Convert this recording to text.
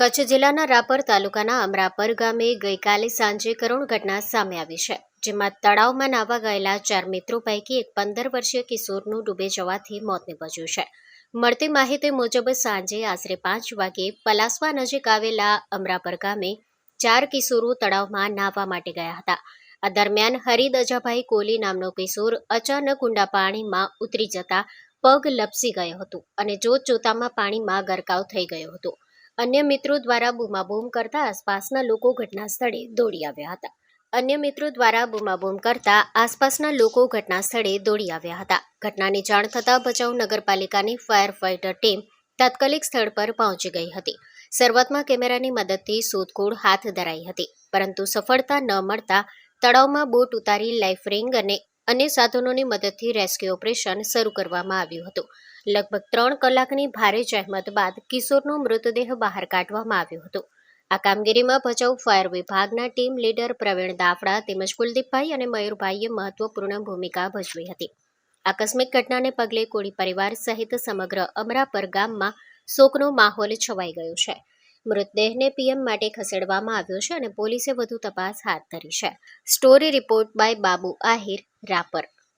કચ્છ જિલ્લાના રાપર તાલુકાના અમરાપર ગામે ગઈકાલે સાંજે કરુણ ઘટના સામે આવી છે, જેમાં તળાવમાં નાહવા ગયેલા 4 મિત્રો પૈકી એક 15 વર્ષીય કિશોરનું ડૂબી જવાથી મોત નીપજ્યું છે. મળતી માહિતી મુજબ સાંજે આશરે 5 વાગ્યે પલાસવા નજીક આવેલા અમરાપર ગામે 4 કિશોરો તળાવમાં નાહવા માટે ગયા હતા. આ દરમિયાન હરિદજાભાઈ કોલી નામનો કિશોર અચાનક ઊંડા પાણીમાં ઉતરી જતા પગ લપસી ગયો હતો અને જોતજોતામાં પાણીમાં ગરકાવ થઈ ગયો હતો. અન્ય મિત્રો દ્વારા બૂમાબૂમ કરતા આસપાસના લોકો ઘટના સ્થળે દોડી આવ્યા હતા. ઘટનાની જાણ થતાં ભચાઉ નગરપાલિકાની ફાયર ફાઇટર ટીમ તાત્કાલિક સ્થળ પર પહોંચી ગઈ હતી. શરૂઆતમાં કેમેરાની મદદથી શોધખોળ હાથ ધરાઈ હતી, પરંતુ સફળતા ન મળતા તળાવમાં બોટ ઉતારી લાઇફ રિંગ અને અન્ય સાધનોની મદદથી રેસ્ક્યુ ઓપરેશન શરૂ કરવામાં આવ્યું હતું. લગભગ 3 કલાકની ભારે જહેમત બાદ કિશોરનો મૃતદેહ બહાર કાઢવામાં આવ્યો હતો. આ કામગીરીમાં ભચાઉ ફાયર વિભાગના ટીમ લીડર પ્રવીણ દાફડા તેમજ કુલદીપભાઈ અને મયુરભાઈએ મહત્વપૂર્ણ ભૂમિકા ભજવી હતી. આકસ્મિક ઘટનાને પગલે કોળી પરિવાર સહિત સમગ્ર અમરાપર ગામમાં શોકનો માહોલ છવાઈ ગયો છે. મૃતદેહને પીએમ માટે ખસેડવામાં આવ્યો છે અને પોલીસે વધુ તપાસ હાથ ધરી છે. Story report by Babu Ahir, Rapar.